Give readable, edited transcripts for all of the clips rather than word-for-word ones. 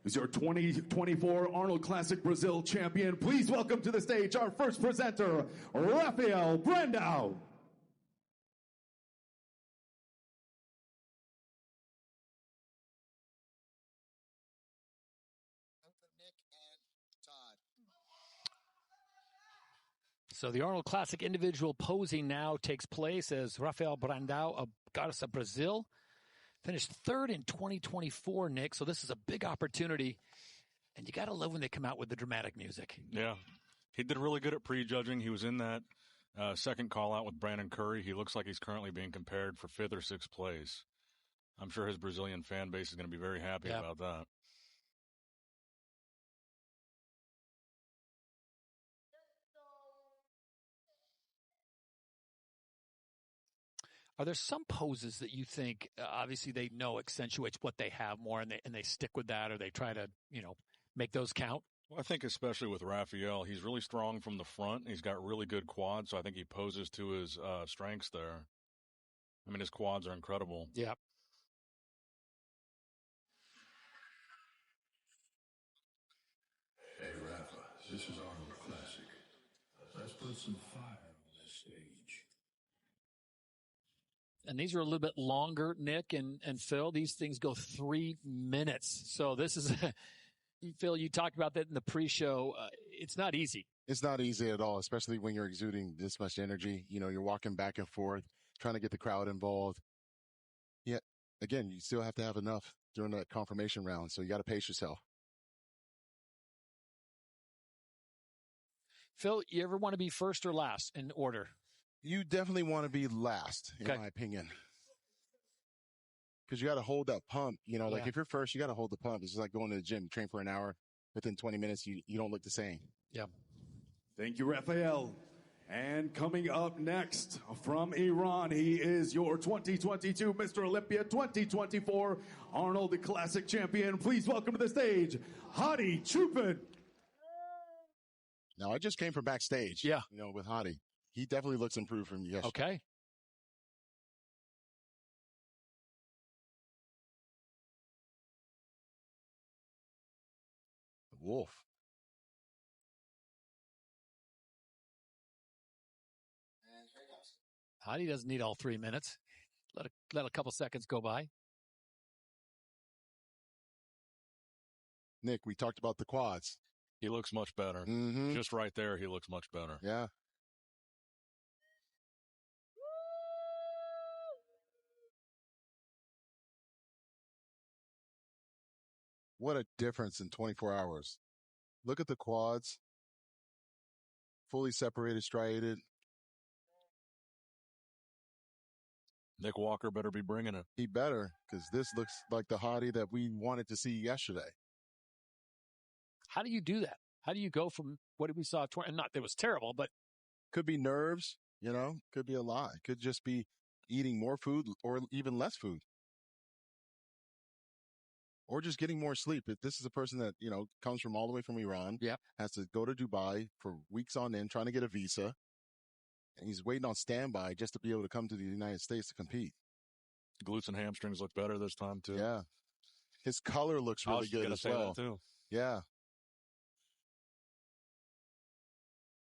is your 2024 Arnold Classic Brazil champion. Please welcome to the stage our first presenter, Rafael Brandao. So the Arnold Classic individual posing now takes place as Rafael Brandao of Garça, Brazil. Finished third in 2024, Nick. So this is a big opportunity. And you got to love when they come out with the dramatic music. Yeah. He did really good at prejudging. He was in that second call out with Brandon Curry. He looks like he's currently being compared for 5th or 6th place. I'm sure his Brazilian fan base is going to be very happy about that. Are there some poses that you think, obviously they know accentuates what they have more and they stick with that, or they try to, make those count? Well, I think especially with Rafael, he's really strong from the front. He's got really good quads, so I think he poses to his strengths there. I mean, his quads are incredible. Yeah. Hey, Rafa, this is Arnold Classic. Let's put some fire on this stage. And these are a little bit longer, Nick and Phil. These things go 3 minutes. So this is, Phil, you talked about that in the pre-show. It's not easy. It's not easy at all, especially when you're exuding this much energy. You're walking back and forth, trying to get the crowd involved. Yeah, again, you still have to have enough during that confirmation round, so you got to pace yourself. Phil, you ever want to be first or last in order? You definitely want to be last, in my opinion. Because you got to hold that pump. Like if you're first, you got to hold the pump. It's just like going to the gym, train for an hour. Within 20 minutes, you don't look the same. Yeah. Thank you, Rafael. And coming up next from Iran, he is your 2022 Mr. Olympia 2024 Arnold Classic champion. Please welcome to the stage, Hadi Choopan. Now, I just came from backstage. Yeah. With Hadi. He definitely looks improved from yesterday. Okay. Wolf. Hadi doesn't need all 3 minutes. Let a couple seconds go by. Nick, we talked about the quads. He looks much better. Mm-hmm. Just right there, he looks much better. Yeah. What a difference in 24 hours. Look at the quads. Fully separated, striated. Nick Walker better be bringing it. He better, because this looks like the Hadi that we wanted to see yesterday. How do you do that? How do you go from what we saw? Not that it was terrible, but. Could be nerves, could be a lot. Could just be eating more food or even less food. Or just getting more sleep. If this is a person that, comes from all the way from Iran, has to go to Dubai for weeks on end, trying to get a visa, and he's waiting on standby just to be able to come to the United States to compete. Glutes and hamstrings look better this time, too. Yeah. His color looks really good as well. That too. Yeah.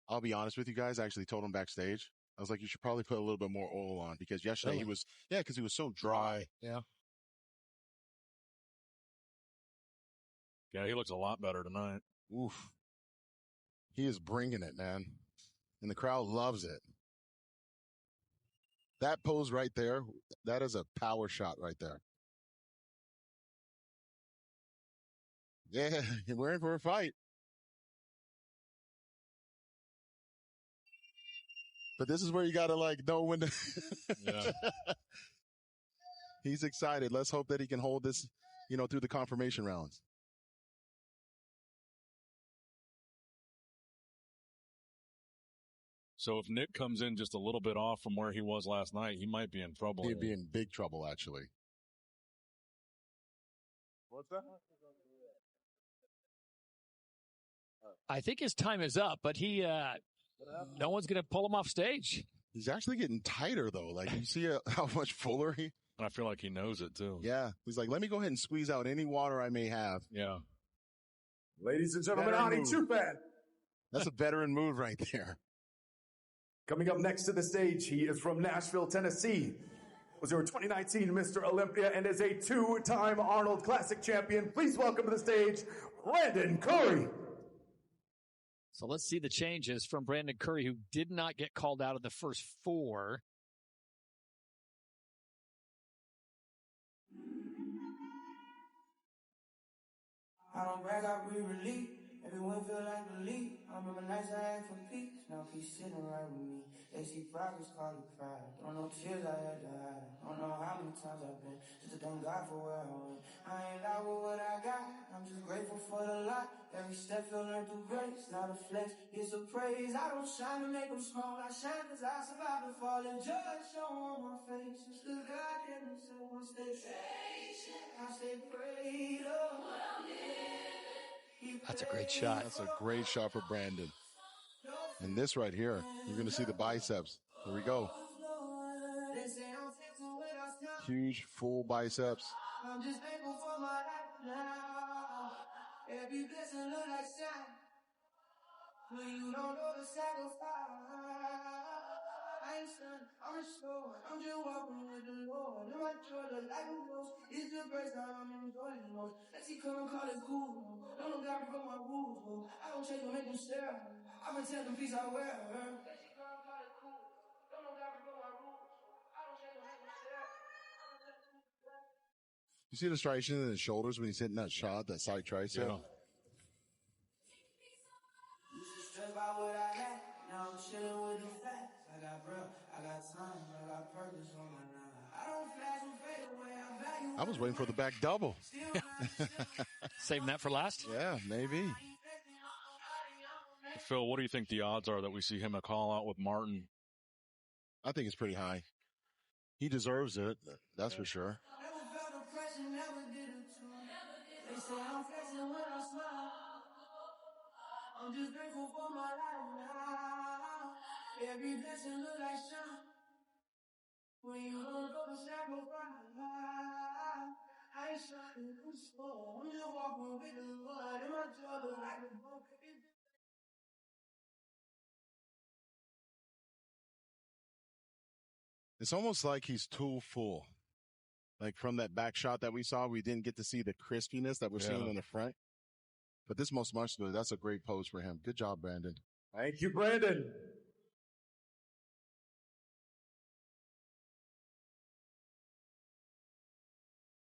I'll be honest with you guys. I actually told him backstage. I was like, you should probably put a little bit more oil on, because yesterday he was so dry. Yeah. Yeah, he looks a lot better tonight. Oof. He is bringing it, man. And the crowd loves it. That pose right there, that is a power shot right there. Yeah, we're in for a fight. But this is where you got to know when to. Yeah. He's excited. Let's hope that he can hold this, through the confirmation rounds. So if Nick comes in just a little bit off from where he was last night, he might be in trouble. He'd be in big trouble, actually. What's that? I think his time is up, but no one's going to pull him off stage. He's actually getting tighter, though. You see how much fuller he. I feel like he knows it, too. Yeah. He's like, let me go ahead and squeeze out any water I may have. Yeah. Ladies and gentlemen, Veteran Ani move. Chupan. That's a veteran move right there. Coming up next to the stage, he is from Nashville, Tennessee. Was your 2019 Mr. Olympia and is a two-time Arnold Classic champion. Please welcome to the stage, Brandon Curry. So let's see the changes from Brandon Curry, who did not get called out of the first four. I don't brag, I breathe relief. Everyone feel like a lead. I remember nights I asked for peace. Now peace sitting right with me. They see progress, call it pride. Don't know tears I had to hide. Don't know how many times I've been just to thank God for where I went. I ain't loud with what I got. I'm just grateful for the lot. Every step feel learned through grace. Not a flex, it's a praise. I don't shine to make them small. I shine cause I survived the fall and judge show on my face. It's the God in me, so I stay patient. I stay prayed up. That's a great shot. That's a great shot for Brandon. And this right here, you're going to see the biceps. Here we go. Huge, full biceps. I'm just thankful for my life now. Every blessing look like shine. When you don't know the sacrifice. I ain't stunned, I'm restored. I'm just walking with the Lord. In my joy, the light of ghost. It's the grace that I'm enjoying the most. Let's see, come and call it cool. Don't look out for my rules. I don't change what make them stare. I'm gonna tell them peace I wear. Let's see, come and call it cool. Don't look out for my rules. I don't change what make them stare. You see the striation in his shoulders when he's hitting that shot, that side tricep? Yeah. Stressed about what I had. Now I'm chilling with the facts. I got breath, I got time, I got purpose on my mind. I don't flash and fade away. I value. I was waiting for the back double. Saving that for last? Yeah, maybe. Phil, what do you think the odds are that we see him a call out with Martin? I think it's pretty high. He deserves it, that's for sure. Never felt oppression, never did it to me. They say I'm flexing when I smile. I'm just grateful for my life now. Every blessing look like shine. When you don't go to sacrifice. I ain't shining, I'm slow. I'm just walking with the Lord. In my joy look like a book. It's almost like he's too full. Like from that back shot that we saw, we didn't get to see the crispiness that we're seeing in the front. But this most muscular, that's a great pose for him. Good job, Brandon. Thank you, Brandon.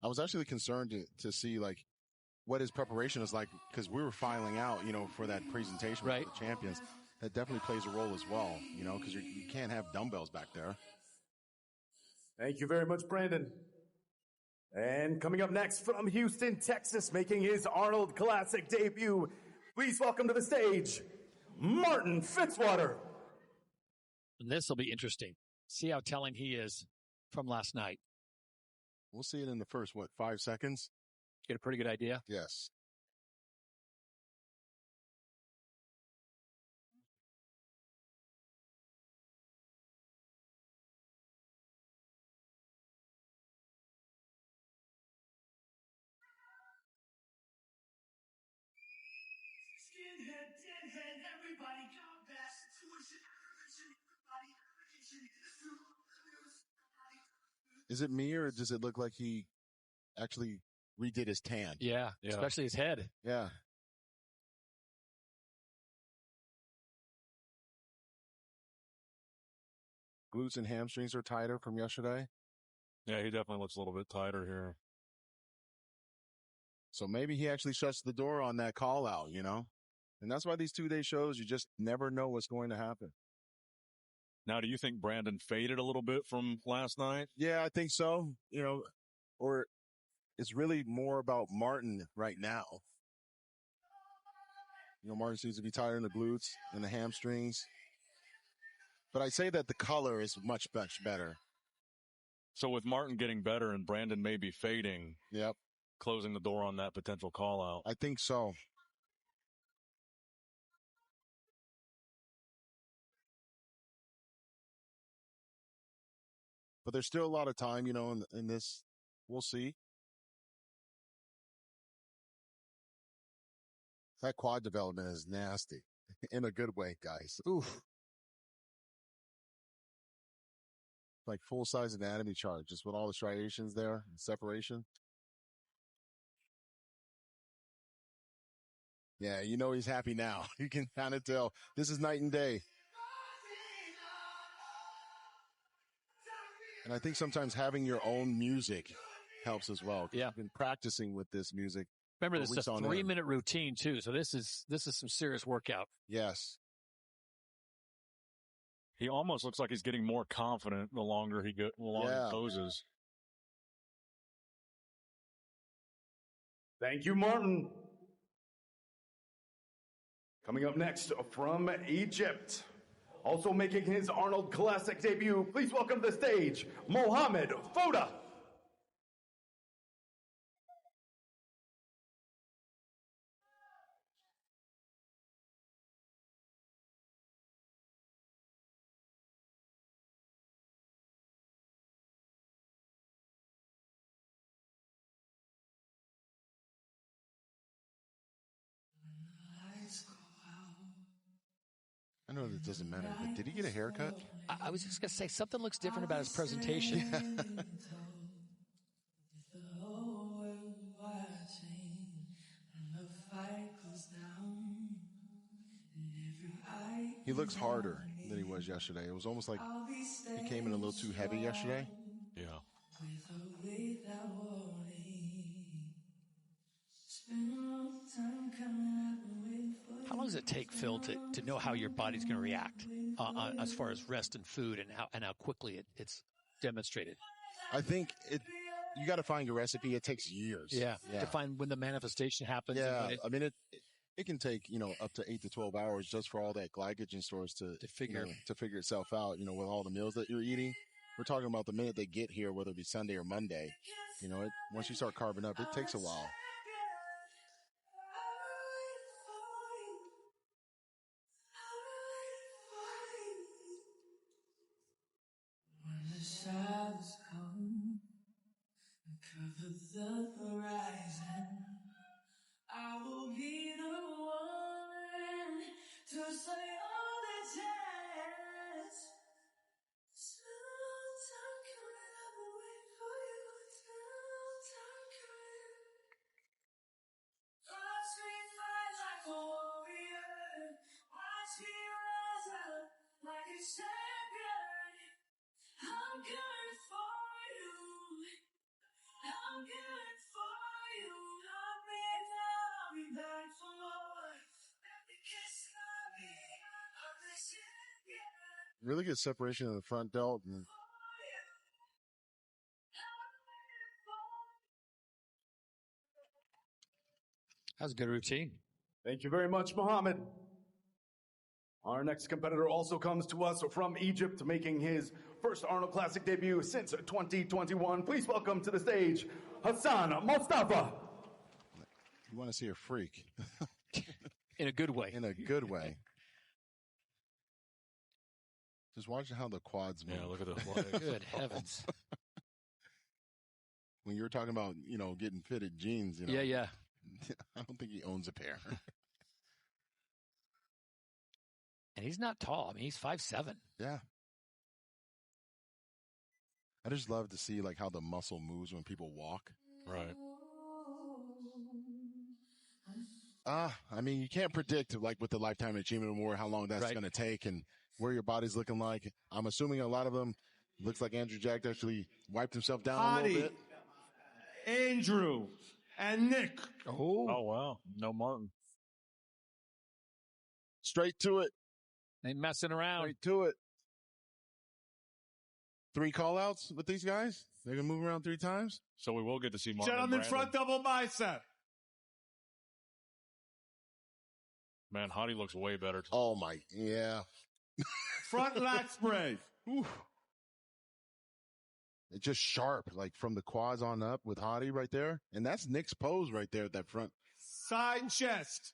I was actually concerned to see like what his preparation is like because we were filing out, for that presentation with the champions. That definitely plays a role as well, because you can't have dumbbells back there. Thank you very much, Brandon. And coming up next from Houston, Texas, making his Arnold Classic debut, please welcome to the stage, Martin Fitzwater. And this will be interesting. See how telling he is from last night. We'll see it in the first, 5 seconds? Get a pretty good idea? Yes. Everybody got bad situation. Is it me or does it look like he actually redid his tan? Yeah. Especially his head. Yeah. Glutes and hamstrings are tighter from yesterday. Yeah, he definitely looks a little bit tighter here. So maybe he actually shuts the door on that call out, And that's why these 2-day shows, you just never know what's going to happen. Now, do you think Brandon faded a little bit from last night? Yeah, I think so. Or it's really more about Martin right now. Martin seems to be tighter in the glutes and the hamstrings. But I'd say that the color is much, much better. So with Martin getting better and Brandon maybe fading, closing the door on that potential call out. I think so. But there's still a lot of time, in this. We'll see. That quad development is nasty in a good way, guys. Oof. Like full-size anatomy chart, just with all the striations there and separation. Yeah, you know he's happy now. You can kind of tell. This is night and day. And I think sometimes having your own music helps as well. Yeah. I've been practicing with this music. Remember, this is a 3-minute routine too, so this is some serious workout. Yes. He almost looks like he's getting more confident the longer he poses. Thank you, Martin. Coming up next from Egypt, also making his Arnold Classic debut, please welcome to the stage, Mohamed Foda. I know that doesn't matter, but did he get a haircut? I was just going to say, something looks different about his presentation. He looks harder than he was yesterday. It was almost like he came in a little too heavy yesterday. Yeah. How long does it take, Phil, to know how your body's going to react as far as rest and food and how quickly it's demonstrated? I think you got to find your recipe. It takes years. Yeah. To find when the manifestation happens. Yeah. I mean, it can take, up to 8 to 12 hours just for all that glycogen stores to figure itself out, with all the meals that you're eating. We're talking about the minute they get here, whether it be Sunday or Monday. Once you start carving up, it takes a while. Shadows come and cover the horizon. I will be the one to say all the chance. Slow time coming, I've been waiting for you. Slow time coming. Watch me fight like a warrior. Watch me rise up like a champion. I'm good for you. I'm good for you. I'll be back for more. Let me kiss me. I'm the champion. Really good separation of the front delt. That was a good routine. Thank you very much, Mohamed. Our next competitor also comes to us from Egypt, making his first Arnold Classic debut since 2021. Please welcome to the stage, Hassan Mustafa. You want to see a freak. In a good way. In a good way. Just watching how the quads move. Yeah, look at the legs. Good heavens. When you're talking about, getting fitted jeans, Yeah. I don't think he owns a pair. And he's not tall. I mean, he's 5'7". Yeah. I just love to see how the muscle moves when people walk. Right. I mean, you can't predict with the Lifetime Achievement Award how long that's going to take and where your body's looking like. I'm assuming a lot of them looks like Andrew Jack actually wiped himself down a little bit. Andrew and Nick. Oh, wow. No Martin. Straight to it. Ain't messing around. Straight to it. 3 call-outs with these guys? They're going to move around 3 times? So we will get to see Martin. Gentlemen, front double bicep. Man, Hottie looks way better. Oh, my. Yeah. Front lat spray. Oof. It's just sharp, from the quads on up with Hottie right there. And that's Nick's pose right there at that front. Side chest.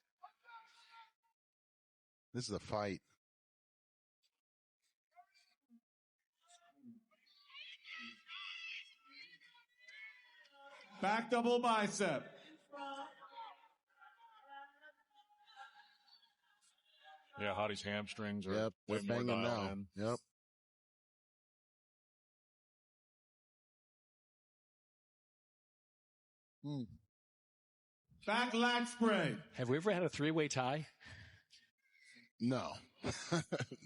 This is a fight. Back double bicep. Yeah, Hottie's hamstrings are Yep, way they're more banging dialed now. in. Yep. Back lat spray. Have we ever had a three-way tie? No.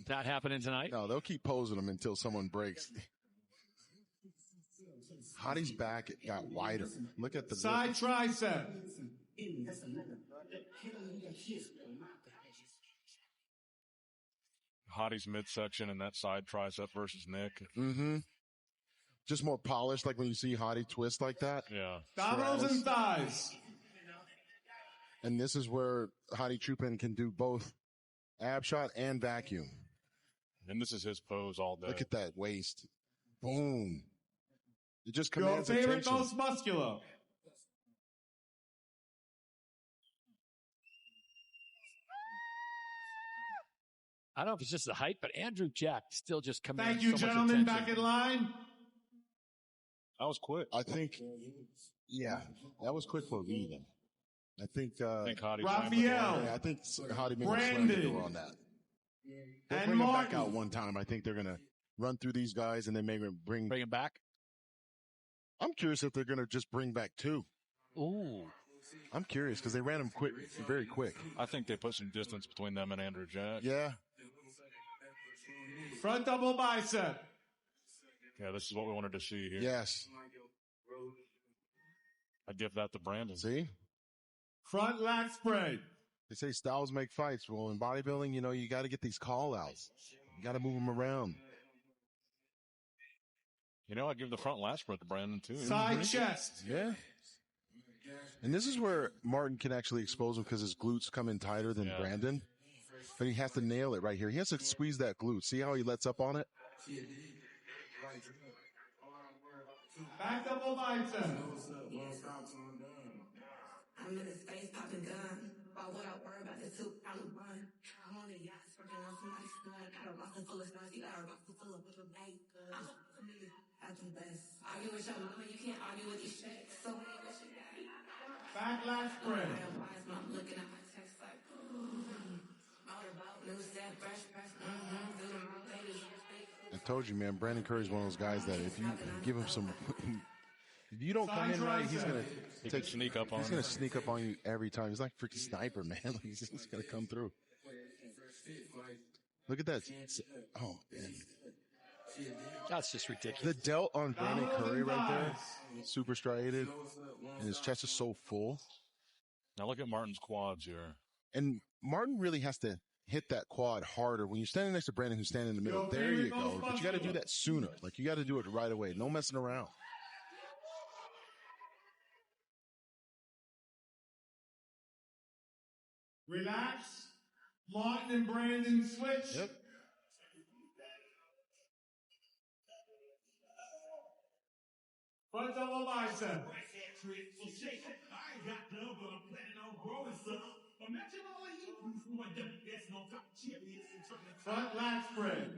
Not happening tonight? No, they'll keep posing them until someone breaks. Hottie's back got wider. Look at the Side tricep. Hottie's midsection and that side tricep versus Nick. Mm-hmm. Just more polished, like when you see Hottie twist like that. Yeah. Dominoes and thighs. And this is where Hottie Chupin can do both ab shot and vacuum. And this is his pose all day. Look at that waist. Boom. It just Your commands favorite attention. most muscular. I don't know if it's just the height, but Andrew Jack still just commands Thank you, so much gentlemen. attention. Back in line. That was quick. I think, yeah, that was quick for Even. I think Hottie Raphael. yeah, I think Hottie made a slam Brandon. door on that. They'll And bring him back Martin. out one time. I think they're going to run through these guys and then maybe bring Bring him back? I'm curious if they're going to just bring back two. Ooh. I'm curious because they ran him quick, very quick. I think they put some distance between them and Andrew Jack. Yeah. Front double bicep. Yeah, this is what we wanted to see here. Yes. I'd give that to Brandon. See? Front lat spray. They say styles make fights. Well, in bodybuilding, you know, you got to get these call outs. You got to move them around. You know, I'd give the front lat spread to Brandon, too. Side chest. Yeah. And this is where Martin can actually expose him because his glutes come in tighter than Brandon. But he has to nail it right here. He has to squeeze that glute. See how he lets up on it? Back double bicep. I'm in his face popping gun. Why would I worry about the two out of one? I'm on the yacht, sparking on somebody's gun. Got a roster full of stars, you got a roster full of bang. I'm familiar at the best. Argue with your woman, you can't argue with these checks. So what you got? Back lat spray. I'm looking at my text like, all about new set, fresh, do the wrong baby. I told you, man, Brandon Curry's one of those guys that if you give him some, if you don't come in right, he's going to sneak up on He's going to sneak up on you every time. He's like a freaking sniper, man. He's just going to come through. Look at that. Oh, man. That's just ridiculous. The delt on Brandon Curry right there, super striated, and his chest is so full. Now look at Martin's quads here. And Martin really has to hit that quad harder. When you're standing next to Brandon, who's standing in the middle, there you go. But you got to do that sooner. Like, you got to do it right away. No messing around. Relax. Martin and Brandon switch. Yep. Front double bicep. Front lat spread.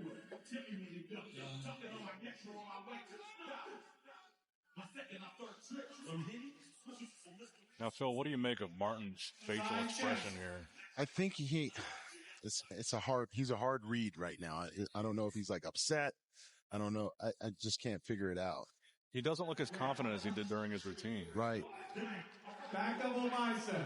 Now, Phil, what do you make of Martin's facial expression here? I think it's a hard, he's a hard read right now. I don't know if he's like upset. I don't know. I just can't figure it out. He doesn't look as confident as he did during his routine. Right. Back double bicep.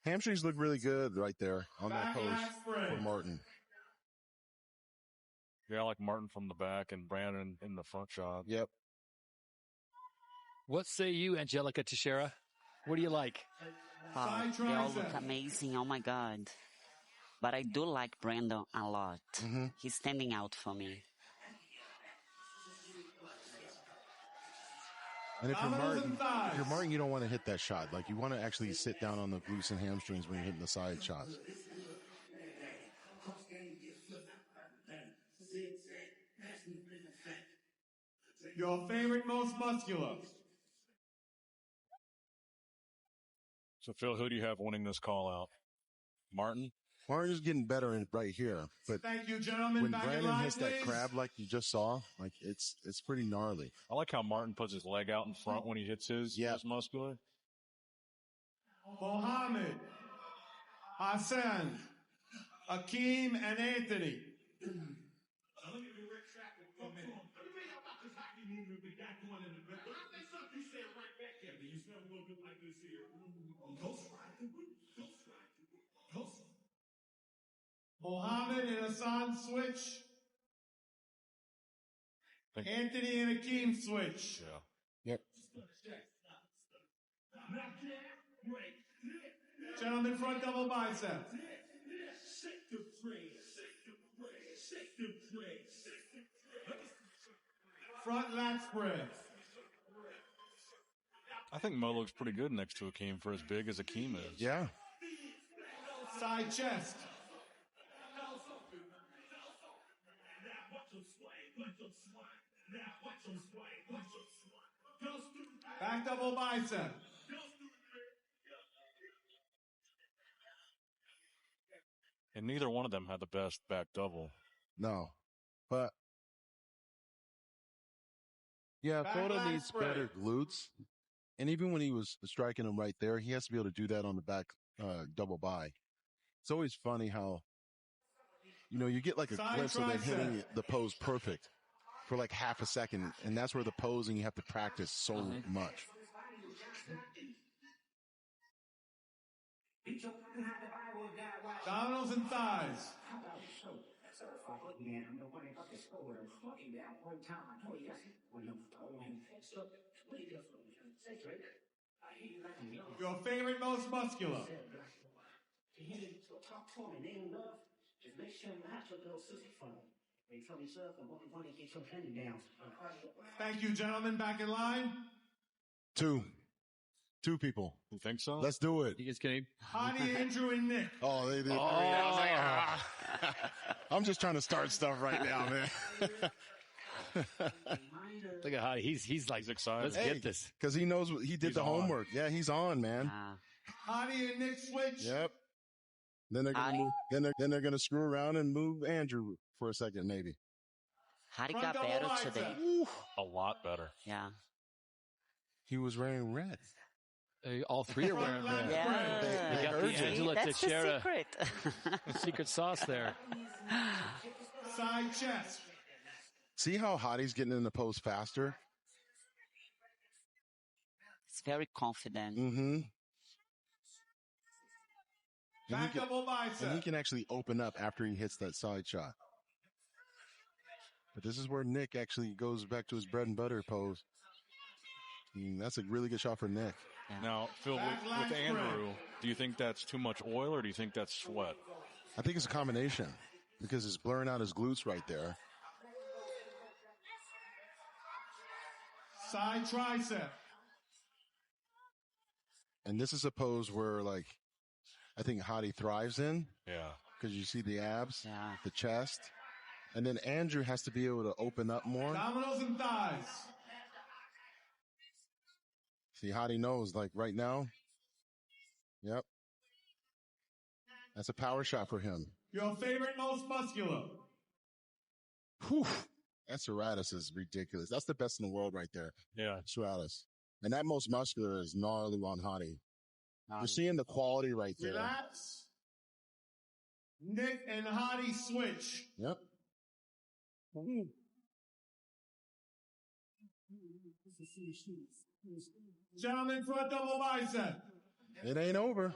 Hamstrings look really good right there on that pose for Martin. Yeah, I like Martin from the back and Brandon in the front shot. Yep. What say you, Angelica Teixeira? What do you like? Oh, they all look amazing. Oh my God. But I do like Brandon a lot. Mm-hmm. He's standing out for me. And if you're Martin, you don't want to hit that shot. Like, you want to actually sit down on the glutes and hamstrings when you're hitting the side shots. Your favorite most muscular. So, Phil, who do you have winning this call out? Martin? Martin's getting better in right here, but Thank you, gentlemen. when Back in Brandon line, hits that please. crab like you just saw, like it's pretty gnarly. I like how Martin puts his leg out in front when he hits his muscular. Mohammed, Hassan, Akeem, and Anthony. Mohammed and Hassan switch. Anthony and Akeem switch. Yeah. Yep. Gentlemen, front double bicep. Front lat spread. I think Mo looks pretty good next to Akeem for as big as Akeem is. Yeah. Side chest. Back double bicep. And neither one of them had the best back double. No. But yeah, Back Cotto lat needs spread. better glutes. And even when he was striking him right there, he has to be able to do that on the back double by. It's always funny how, you get like a Side glimpse of them tricep. hitting the pose perfect for like half a second. And that's where the posing you have to practice so much. Abdominals and thighs. Your favorite most muscular. Thank you, gentlemen. Back in line. Two people. You think so? Let's do it. You just kidding? Hadi, Andrew, and Nick. Oh, they did. I was like, I'm just trying to start stuff right now, man. Look at how he's like excited. Let's get this because he knows he did He's the on. homework. Yeah, he's on, man. Hadi and Nick switch. Yep. Then they're gonna move, then they're gonna screw around and move Andrew for a second, maybe. Hadi Front got double better bicep. today. A lot better. Yeah. He was wearing red. All three are wearing red. Yeah. They got the See, Angela that's the Teixeira secret. secret sauce there. Side chest. See how Hadi's getting in the pose faster? It's very confident. Mm-hmm. Back double bicep. And he can actually open up after he hits that side shot. But this is where Nick actually goes back to his bread and butter pose. That's a really good shot for Nick. Yeah. Now, Phil, with Andrew, do you think that's too much oil or do you think that's sweat? I think it's a combination because it's blurring out his glutes right there. Side tricep. And this is a pose where, like, I think Hadi thrives in. Yeah. Because you see the abs, Yeah. the chest. And then Andrew has to be able to open up more. Abdominals and thighs. See, Hadi knows, like, right now. Yep. That's a power shot for him. Your favorite most muscular. Whew. That Serratus is ridiculous. That's the best in the world right there. Yeah. Serratus. And that most muscular is gnarly on Hadi. You're seeing the quality right there. Relax. Nick and Hadi switch. Yep. Gentlemen, front double bicep. It ain't over.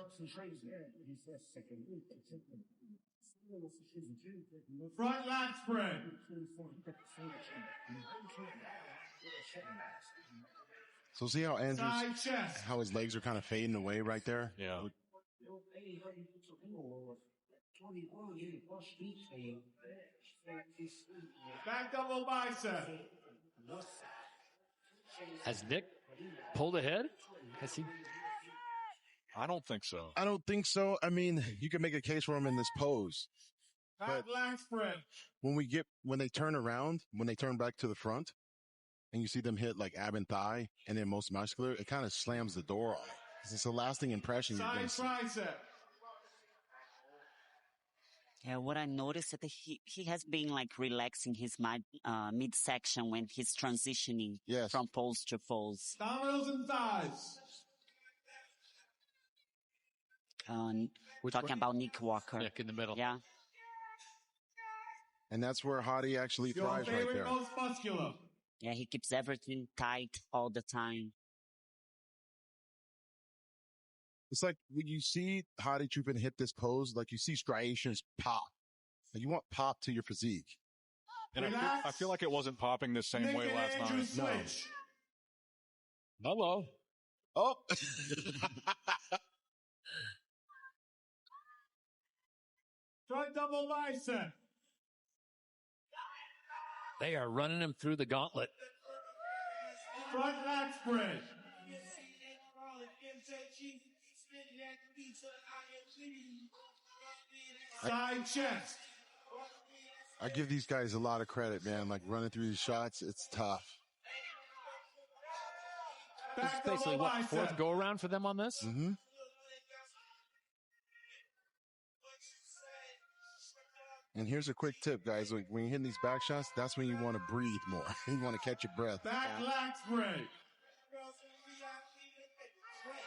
Front lat spread. So see how Andrew's, Side chest. how his legs are kind of fading away right there? Yeah. Back double bicep. Has Nick pulled ahead? Has he? I don't think so. I don't think so. I mean, you can make a case for him in this pose. Back lat spread. When they turn around, when they turn back to the front, and you see them hit like ab and thigh, and then most muscular, it kind of slams the door on it. It's a lasting impression. You're Side gonna see. tricep. Yeah, what I noticed is that he has been like relaxing his midsection when he's transitioning from pose to pose. Dominoes and thighs. Talking about Nick Walker. Nick in the middle. Yeah. And that's where Hadi actually thrives right there. Most muscular. Yeah, he keeps everything tight all the time. It's like when you see Hadi Choopan hit this pose, like you see striations pop. Like you want pop to your physique. And I feel like it wasn't popping the same way last night. No. Hello. Oh. Front double bicep. They are running him through the gauntlet. Front lat spread. Side chest. I give these guys a lot of credit, man. Like running through these shots, it's tough. This is basically what, fourth go around for them on this? Mm-hmm. And here's a quick tip, guys. When you're hitting these back shots, that's when you want to breathe more. You want to catch your breath. Back lat spread.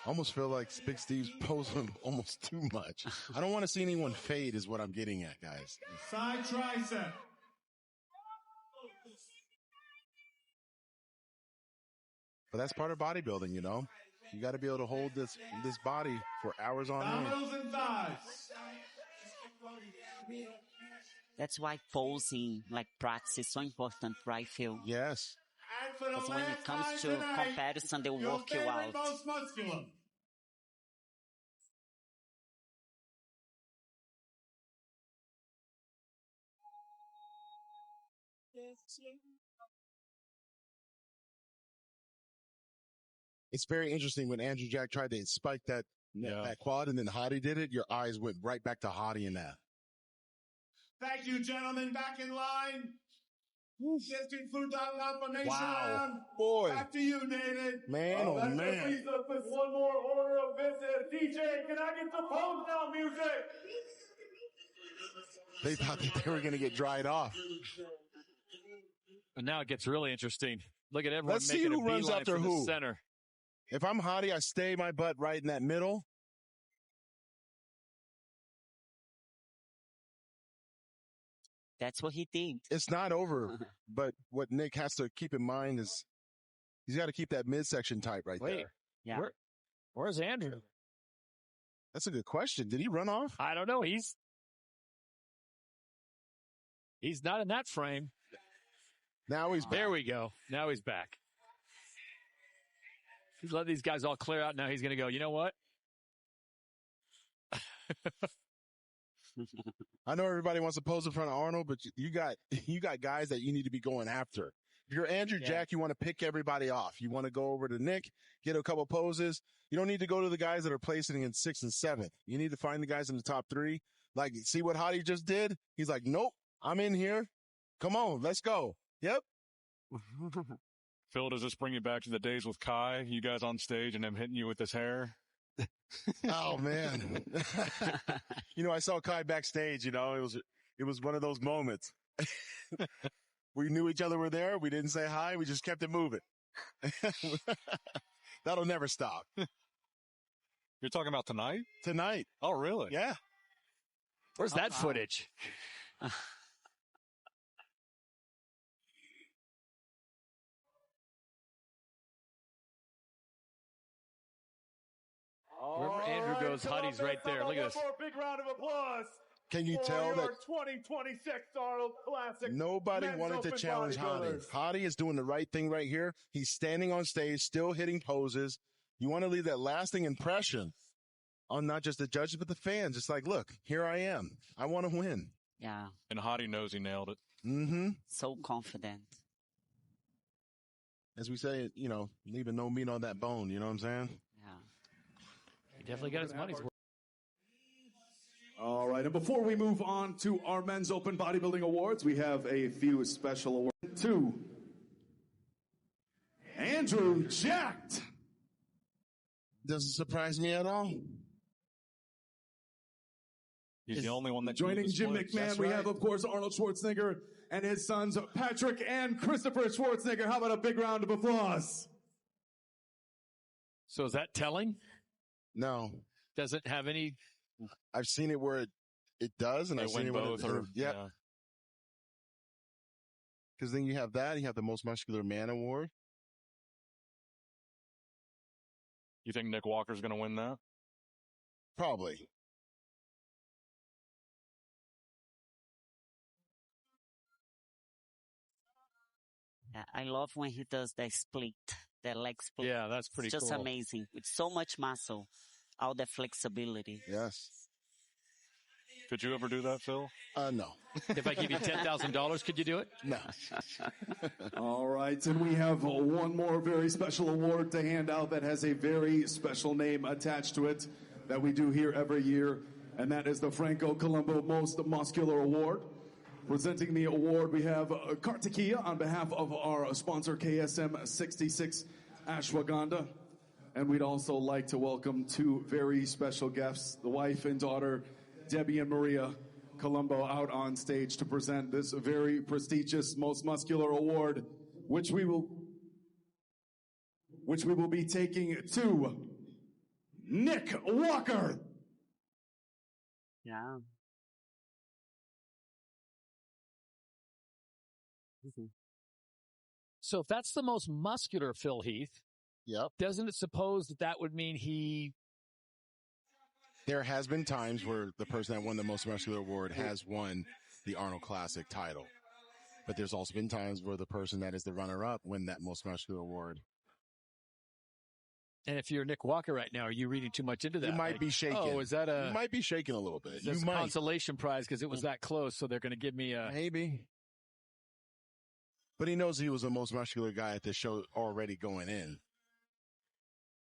I almost feel like Big Steve's posing almost too much. I don't want to see anyone fade is what I'm getting at, guys. Side tricep. But that's part of bodybuilding, you know. You got to be able to hold this body for hours on end. Dominoes and thighs. That's why posing, like practice, is so important, right, Phil? Yes. Because when it comes to comparison, they work you out. Most muscular. It's very interesting when Andrew Jack tried to spike that quad and then Hadi did it. Your eyes went right back to Hadi in that. Thank you, gentlemen. Back in line. This concludes our confirmation round. Boy. Back to you, David. Man, oh man. Please with one more order of business. DJ, can I get the pose now music? They thought that they were going to get dried off. And now it gets really interesting. Look at everyone Let's see making who a runs beeline after for the who. center. If I'm Hadi, I stay my butt right in that middle. That's what he did. It's not over, but what Nick has to keep in mind is he's got to keep that midsection tight right there. Yeah. Where's Andrew? That's a good question. Did he run off? I don't know. He's not in that frame. Now he's back. There we go. Now he's back. He's let these guys all clear out. Now he's going to go, you know what? I know everybody wants to pose in front of Arnold, but you got guys that you need to be going after. If you're Andrew Jack, you want to pick everybody off. You want to go over to Nick, get a couple poses. You don't need to go to the guys that are placing in 6th and 7th. You need to find the guys in the top 3. Like, see what Hadi just did? He's like, nope, I'm in here. Come on, let's go. Yep. Phil, does this bring you back to the days with Kai? You guys on stage and him hitting you with his hair? Oh man. You know, I saw Kai backstage, you know, it was one of those moments. We knew each other were there. We didn't say hi. We just kept it moving. That'll never stop. You're talking about tonight? Tonight. Oh, really? Yeah. Where's that footage? Wherever Andrew goes, Hadi's right there. Look at this. For a big round of applause. Can you tell that 2026 Arnold Classic? nobody wanted to challenge Hadi? Hadi is doing the right thing right here. He's standing on stage, still hitting poses. You want to leave that lasting impression on not just the judges, but the fans. It's like, look, here I am. I want to win. Yeah. And Hadi knows he nailed it. Mm-hmm. So confident. As we say, you know, leaving no meat on that bone. You know what I'm saying? Yeah. He definitely got his money's worth. All right, and before we move on to our Men's Open Bodybuilding Awards, we have a few special awards. To Andrew Jacked. Doesn't surprise me at all. He's the only one that joining Jim McMahon. We have, of course, Arnold Schwarzenegger and his sons, Patrick and Christopher Schwarzenegger. How about a big round of applause? So is that telling? No. Does it have any? I've seen it where it does, and I've seen it both. yeah. Because then you have that, you have the Most Muscular Man Award. You think Nick Walker's going to win that? Probably. I love when he does that split, that leg split. Yeah, that's pretty cool. It's just cool. amazing. With so much muscle, all the flexibility. Yes. Could you ever do that, Phil? No. If I give you $10,000, could you do it? No. All right, and we have one more very special award to hand out that has a very special name attached to it that we do here every year, and that is the Franco Columbu Most Muscular Award. Presenting the award, we have Kartikeya on behalf of our sponsor, KSM 66 Ashwagandha. And we'd also like to welcome two very special guests, the wife and daughter, Debbie and Maria Columbu, out on stage to present this very prestigious Most Muscular Award, which we will be taking to Nick Walker. Yeah. So if that's the most muscular Phil Heath, yep, doesn't it suppose that would mean he... There has been times where the person that won the Most Muscular Award has won the Arnold Classic title. But there's also been times where the person that is the runner-up win that Most Muscular Award. And if you're Nick Walker right now, are you reading too much into that? You might be shaking. Oh, is that a... You might be shaking a little bit. You might. Consolation prize because it was that close, so they're going to give me a... Maybe. But he knows he was the most muscular guy at the show already going in.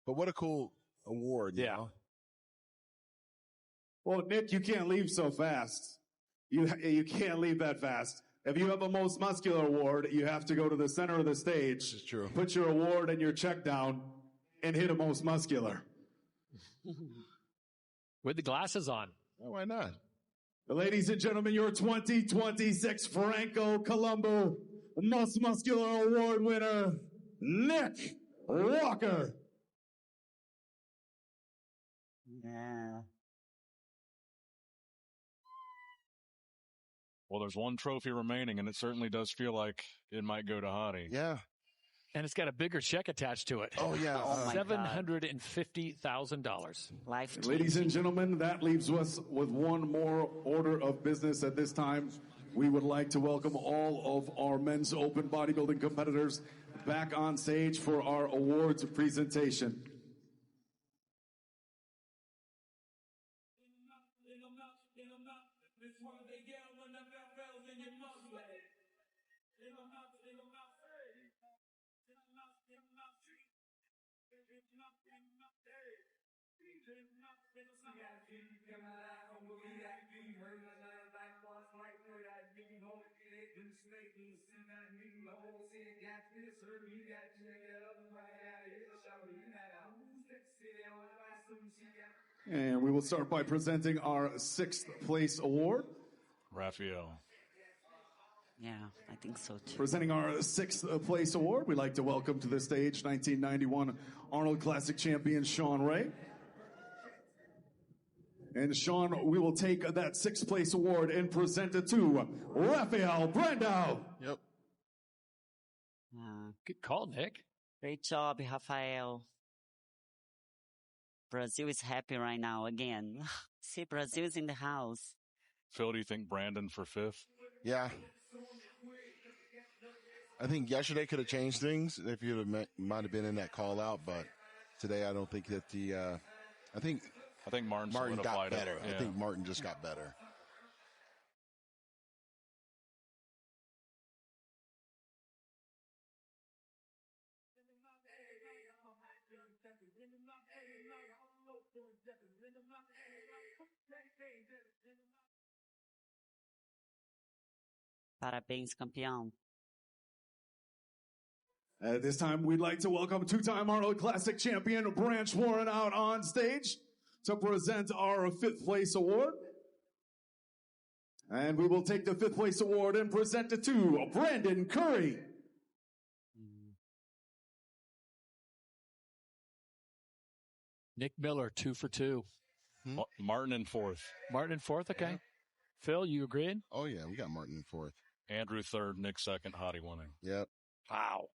But what a cool award, you know? Well, Nick, you can't leave so fast. You can't leave that fast. If you have a Most Muscular Award, you have to go to the center of the stage. This is true. Put your award and your check down and hit a Most Muscular. With the glasses on. Oh, why not? Ladies and gentlemen, your 2026 Franco Columbu Most Muscular Award winner, Nick Walker. Yeah. Well, there's one trophy remaining, and it certainly does feel like it might go to Hottie. Yeah. And it's got a bigger check attached to it. Oh, yeah. $750,000. Ladies and gentlemen, that leaves us with one more order of business at this time. We would like to welcome all of our men's open bodybuilding competitors back on stage for our awards presentation. And we will start by presenting our 6th place award. Raphael. Yeah, I think so too. Presenting our 6th place award, we'd like to welcome to the stage 1991 Arnold Classic champion Sean Ray. And Sean, we will take that 6th place award and present it to Raphael Brandau. Yep. Good call, Nick. Great job, Raphael. Brazil is happy right now again. See, Brazil is in the house. Phil, do you think Brandon for 5th? Yeah. I think yesterday could have changed things if you might have been in that call out, but today I don't think that I think Martin got better. Yeah. I think Martin just got better. Parabéns, campeão. At this time, we'd like to welcome 2-time Arnold Classic champion Branch Warren out on stage to present our 5th place award. And we will take the 5th place award and present it to Brandon Curry. Nick Miller, 2 for 2. Martin in 4th. Martin in 4th, okay. Yeah. Phil, you agreed? Oh, yeah, we got Martin in 4th. Andrew 3rd, Nick 2nd, Hottie winning. Yep. Wow.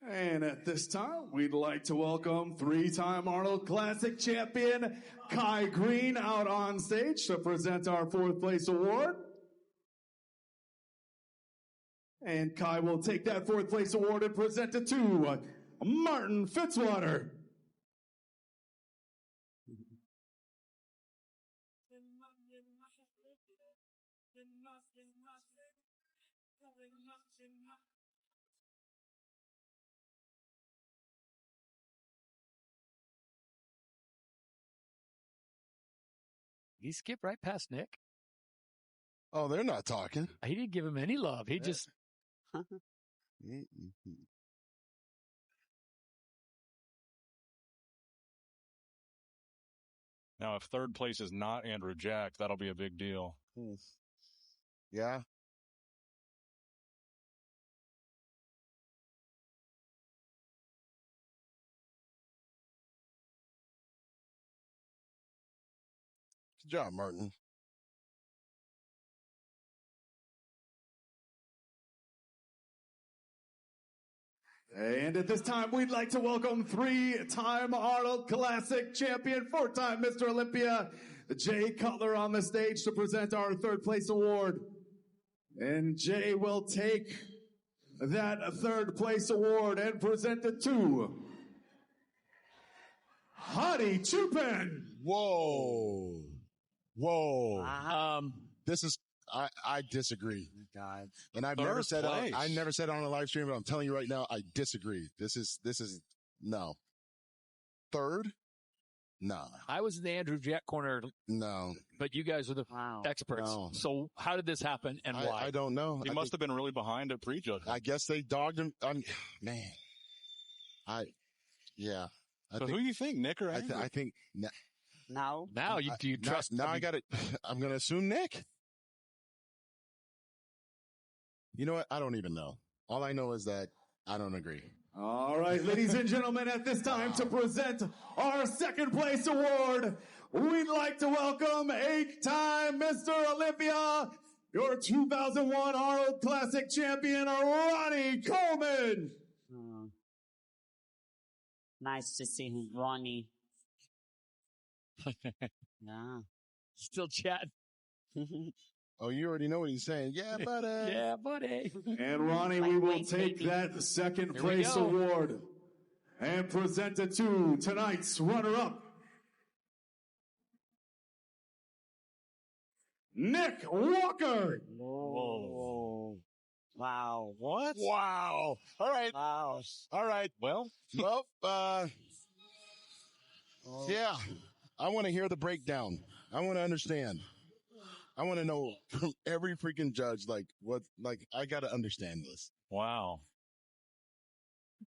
And at this time, we'd like to welcome 3-time Arnold Classic champion Kai Green out on stage to present our 4th place award. And Kai will take that 4th place award and present it to Martin Fitzwater. He skipped right past Nick. Oh, they're not talking. He didn't give him any love. He just... Now, if 3rd place is not Andrew Jack, that'll be a big deal. Yeah. Good job, Martin. And at this time, we'd like to welcome 3-time Arnold Classic champion, 4-time Mr. Olympia, Jay Cutler on the stage to present our 3rd place award. And Jay will take that 3rd place award and present it to Hottie Chupin. Whoa. This is, I disagree. God. And I've never said I never said it on a live stream, but I'm telling you right now, I disagree. This is no. 3rd? No. I was in the Andrew Jack corner. No. But you guys are the experts. No. So how did this happen and why? I don't know. He must have been really behind at prejudging. I guess they dogged him. Man. Yeah. So who do you think, Nick or Andrew? I think now do you trust? Now I got it. I'm going to assume Nick. You know what? I don't even know. All I know is that I don't agree. All right, ladies and gentlemen, at this time to present our 2nd place award, we'd like to welcome 8-time Mr. Olympia, your 2001 Arnold Classic champion, Ronnie Coleman. Nice to see him, Ronnie. Yeah. Still chatting. Oh, you already know what he's saying. Yeah, buddy. Yeah, buddy. And Ronnie, we will take that 2nd place award and present it to tonight's runner-up, Nick Walker. Whoa. Wow. What? Wow. All right. Wow. All right. Well, yeah. I want to hear the breakdown. I want to understand. I want to know from every freaking judge, I got to understand this. Wow.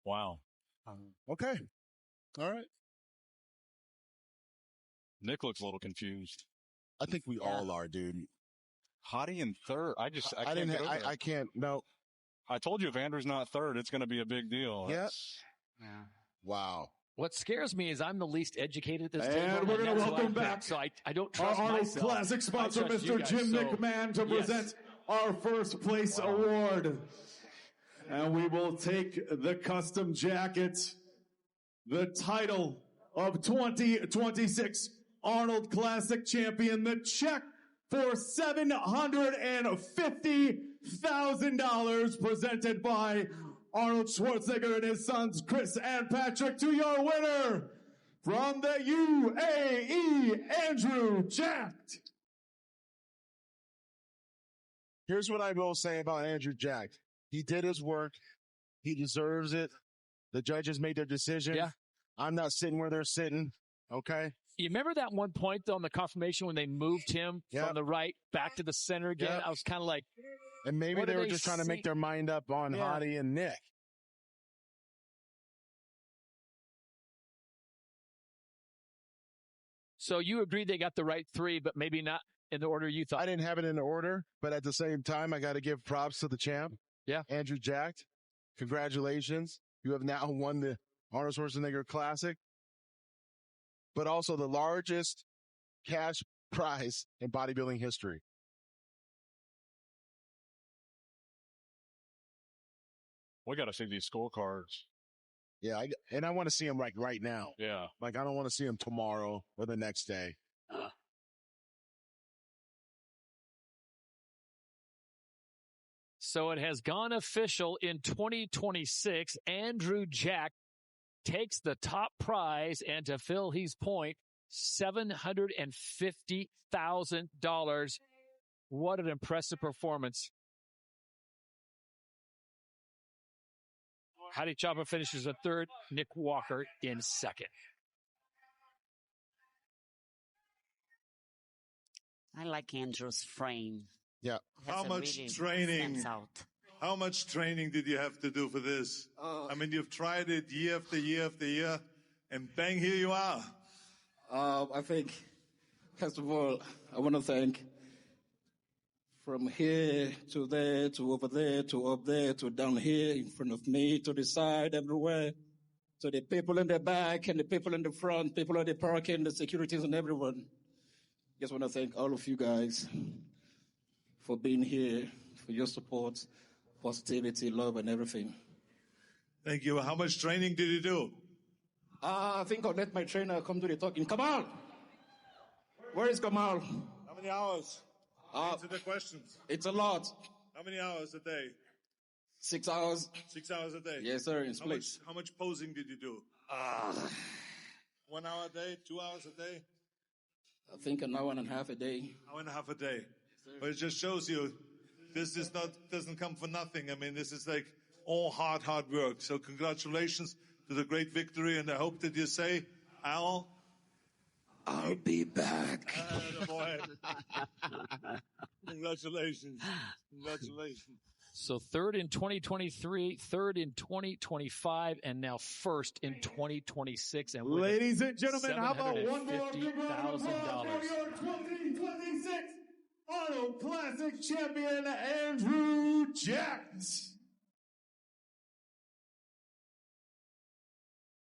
Okay. All right. Nick looks a little confused. I think we all are, dude. Hottie in 3rd. I can't. No. I told you if Andrew's not 3rd, it's going to be a big deal. Yeah. Wow. What scares me is I'm the least educated at this table. And we're going to welcome back so I don't trust our Arnold myself. Classic sponsor, Mr. Jim McMahon, to present our 1st place award. And we will take the custom jacket, the title of 2026 Arnold Classic champion, the check for $750,000 presented by Arnold Schwarzenegger and his sons, Chris and Patrick, to your winner from the UAE, Andrew Jack. Here's what I will say about Andrew Jack. He did his work. He deserves it. The judges made their decision. Yeah. I'm not sitting where they're sitting. Okay. You remember that one point, though, on the confirmation when they moved him from the right back to the center again? I was kind of like, And maybe they were just trying to make their mind up on Hadi and Nick. So you agree they got the right three, but maybe not in the order you thought. I didn't have it in order, but at the same time, I got to give props to the champ. Yeah. Andrew Jack. Congratulations. You have now won the Arnold Schwarzenegger Classic, but also the largest cash prize in bodybuilding history. We got to see these scorecards. Yeah, and I want to see him right now. Yeah. Like, I don't want to see him tomorrow or the next day. So it has gone official in 2026. Andrew Jack takes the top prize, and to fill his point, $750,000. What an impressive performance. Hadi Chopper finishes in third, Nick Walker in second. I like Andrew's frame. Yeah. How much training? How much training did you have to do for this? I mean, you've tried it year after year after year, and bang, here you are. I think, first of all, I want to thank from here to there to over there to up there to down here in front of me to the side, everywhere, to the people in the back and the people in the front, people at the parking, the securities and everyone. Just want to thank all of you guys for being here, for your support, positivity, love, and everything. Thank you. How much training did you do? I think I'll let my trainer come to the talking. Kamal! Where is Kamal? How many hours? Answer the questions. It's a lot. How many hours a day? 6 hours. 6 hours a day? Yes, sir, in splits. How much posing did you do? 1 hour a day? 2 hours a day? I think an hour and a half a day. Hour and a half a day. But it just shows you this is doesn't come for nothing. I mean, this is like all hard work. So congratulations to the great victory. And I hope that you say, Al, I'll be back. Boy. Congratulations. Congratulations. So third in 2023, third in 2025, and now first in 2026. And ladies and gentlemen, how about one more $750,000? 2026 Arnold Classic champion Andrew Jack.